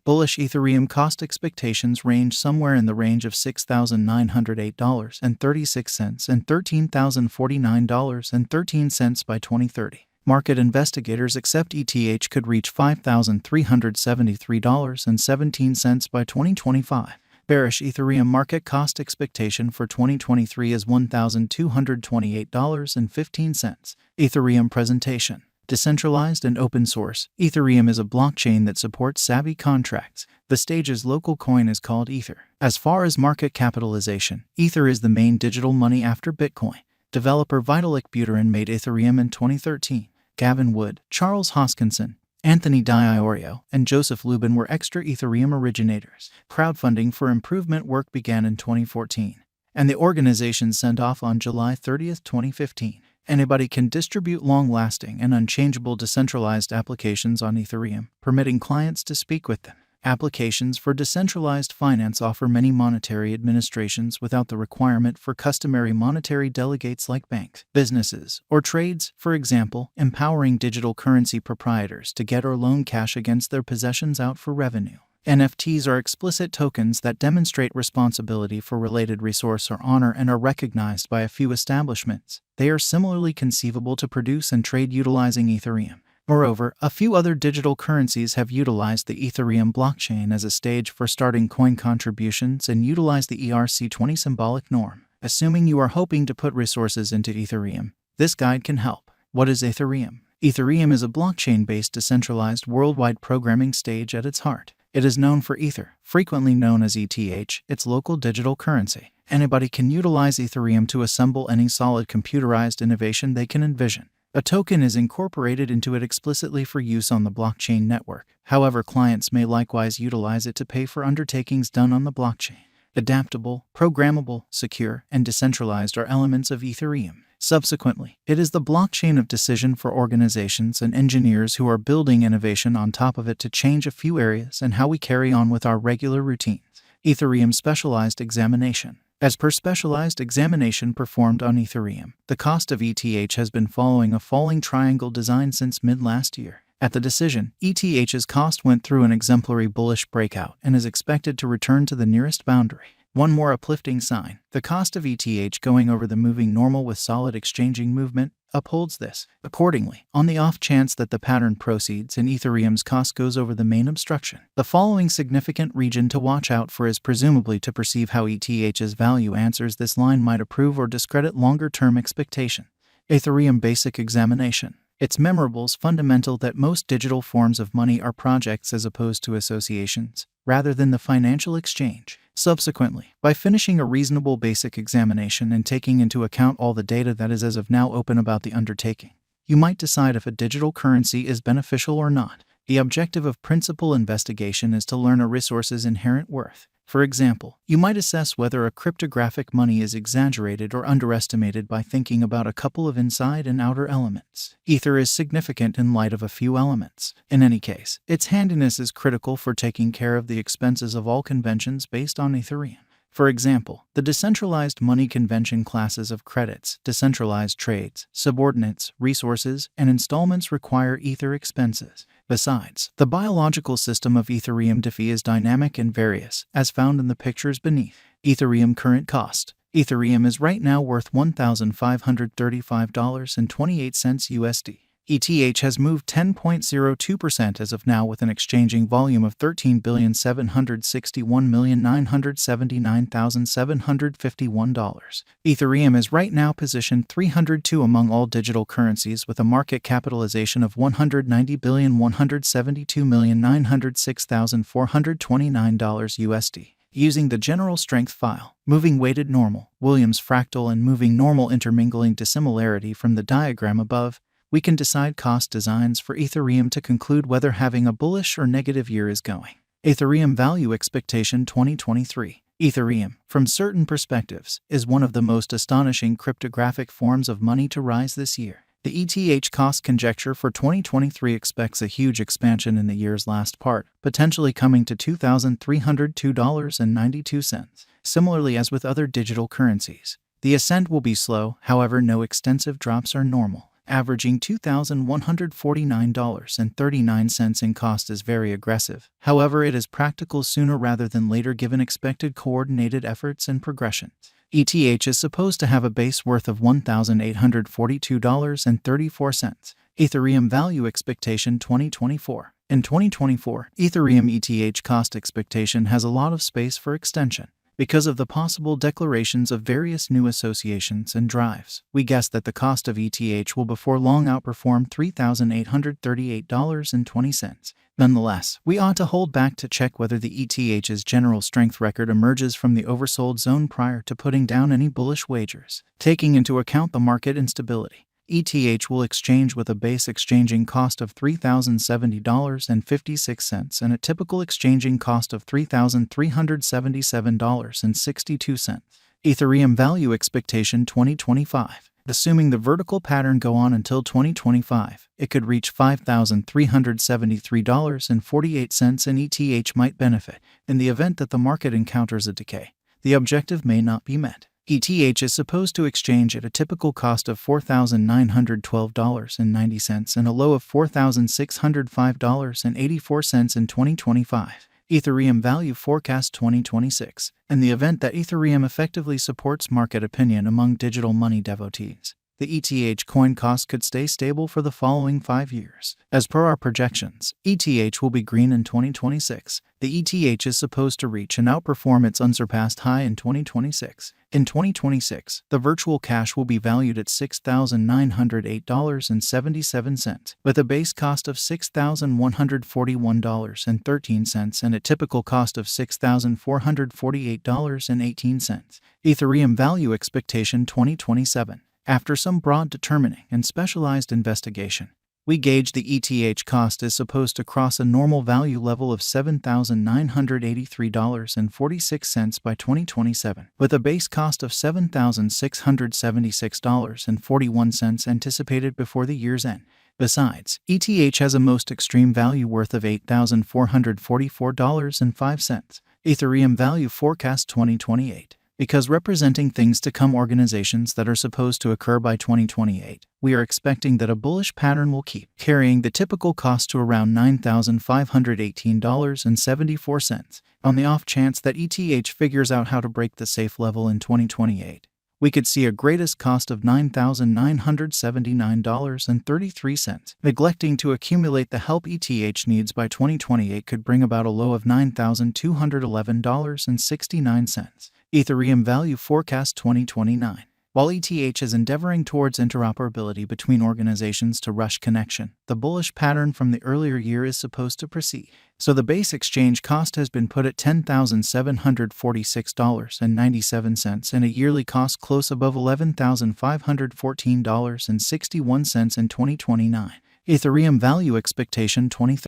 Bullish Ethereum cost expectations range somewhere in the range of $6,908.36 and $13,049.13 by 2030. Market investigators accept ETH could reach $5,373.17 by 2025. Bearish Ethereum market cost expectation for 2023 is $1,228.15. Ethereum presentation. Decentralized and open source, Ethereum is a blockchain that supports savvy contracts. The stage's local coin is called Ether. As far as market capitalization, Ether is the main digital money after Bitcoin. Developer Vitalik Buterin made Ethereum in 2013. Gavin Wood, Charles Hoskinson, Anthony D'Iorio, and Joseph Lubin were extra Ethereum originators. Crowdfunding for improvement work began in 2014, and the organization sent off on July 30, 2015. Anybody can distribute long-lasting and unchangeable decentralized applications on Ethereum, permitting clients to speak with them. Applications for decentralized finance offer many monetary administrations without the requirement for customary monetary delegates like banks, businesses, or trades, for example, empowering digital currency proprietors to get or loan cash against their possessions out for revenue. NFTs are explicit tokens that demonstrate responsibility for related resource or honor and are recognized by a few establishments. They are similarly conceivable to produce and trade utilizing Ethereum. Moreover, a few other digital currencies have utilized the Ethereum blockchain as a stage for starting coin contributions and utilize the ERC20 symbolic norm. Assuming you are hoping to put resources into Ethereum, this guide can help. What is Ethereum? Ethereum is a blockchain-based decentralized worldwide programming stage at its heart. It is known for Ether, frequently known as ETH, its local digital currency. Anybody can utilize Ethereum to assemble any solid computerized innovation they can envision. A token is incorporated into it explicitly for use on the blockchain network. However, clients may likewise utilize it to pay for undertakings done on the blockchain. Adaptable, programmable, secure, and decentralized are elements of Ethereum. Subsequently, it is the blockchain of decision for organizations and engineers who are building innovation on top of it to change a few areas and how we carry on with our regular routines. Ethereum Specialized Examination. As per specialized examination performed on Ethereum, the cost of ETH has been following a falling triangle design since mid-last year. At the decision, ETH's cost went through an exemplary bullish breakout and is expected to return to the nearest boundary. One more uplifting sign, the cost of ETH going over the moving normal with solid exchanging movement, upholds this. Accordingly, on the off chance that the pattern proceeds and Ethereum's cost goes over the main obstruction, the following significant region to watch out for is presumably to perceive how ETH's value answers this line might approve or discredit longer-term expectation. Ethereum Basic Examination. It's memorable's fundamental that most digital forms of money are projects as opposed to associations, rather than the financial exchange. Subsequently, by finishing a reasonable basic examination and taking into account all the data that is as of now open about the undertaking, you might decide if a digital currency is beneficial or not. The objective of principal investigation is to learn a resource's inherent worth. For example, you might assess whether a cryptographic money is exaggerated or underestimated by thinking about a couple of inside and outer elements. Ether is significant in light of a few elements. In any case, its handiness is critical for taking care of the expenses of all conventions based on Ethereum. For example, the decentralized money convention classes of credits, decentralized trades, subordinates, resources, and installments require Ether expenses. Besides, the biological system of Ethereum DeFi is dynamic and various, as found in the pictures beneath. Ethereum current cost. Ethereum is right now worth $1,535.28 USD. ETH has moved 10.02% as of now with an exchanging volume of $13,761,979,751. Ethereum is right now positioned 302 among all digital currencies with a market capitalization of $190,172,906,429 USD. Using the general strength file, moving weighted normal, Williams fractal and moving normal intermingling dissimilarity from the diagram above, we can decide cost designs for Ethereum to conclude whether having a bullish or negative year is going. Ethereum Value Expectation 2023. Ethereum, from certain perspectives, is one of the most astonishing cryptographic forms of money to rise this year. The ETH cost conjecture for 2023 expects a huge expansion in the year's last part, potentially coming to $2,302.92. Similarly as with other digital currencies, the ascent will be slow, however no extensive drops are normal. Averaging $2,149.39 in cost is very aggressive. However, it is practical sooner rather than later given expected coordinated efforts and progression. ETH is supposed to have a base worth of $1,842.34. Ethereum value expectation 2024. In 2024, Ethereum ETH cost expectation has a lot of space for extension. Because of the possible declarations of various new associations and drives, we guess that the cost of ETH will before long outperform $3,838.20. Nonetheless, we ought to hold back to check whether the ETH's general strength record emerges from the oversold zone prior to putting down any bullish wagers. Taking into account the market instability, ETH will exchange with a base exchanging cost of $3,070.56 and a typical exchanging cost of $3,377.62. Ethereum value expectation 2025. Assuming the vertical pattern go on until 2025, it could reach $5,373.48 and ETH might benefit. In the event that the market encounters a decay, the objective may not be met. ETH is supposed to exchange at a typical cost of $4,912.90 and a low of $4,605.84 in 2025. Ethereum value forecast 2026. In the event that Ethereum effectively supports market opinion among digital money devotees, the ETH coin cost could stay stable for the following 5 years. As per our projections, ETH will be green in 2026. The ETH is supposed to reach and outperform its unsurpassed high in 2026. In 2026, the virtual cash will be valued at $6,908.77, with a base cost of $6,141.13 and a typical cost of $6,448.18. Ethereum value expectation 2027. After some broad determining and specialized investigation, we gauge the ETH cost is supposed to cross a normal value level of $7,983.46 by 2027, with a base cost of $7,676.41 anticipated before the year's end. Besides, ETH has a most extreme value worth of $8,444.05. Ethereum value forecast 2028. Because representing things to come organizations that are supposed to occur by 2028, we are expecting that a bullish pattern will keep carrying the typical cost to around $9,518.74. On the off chance that ETH figures out how to break the safe level in 2028, we could see a greatest cost of $9,979.33. Neglecting to accumulate the help ETH needs by 2028 could bring about a low of $9,211.69. Ethereum value forecast 2029. While ETH is endeavoring towards interoperability between organizations to rush connection, the bullish pattern from the earlier year is supposed to proceed. So the base exchange cost has been put at $10,746.97 and a yearly cost close above $11,514.61 in 2029. Ethereum value expectation 2030.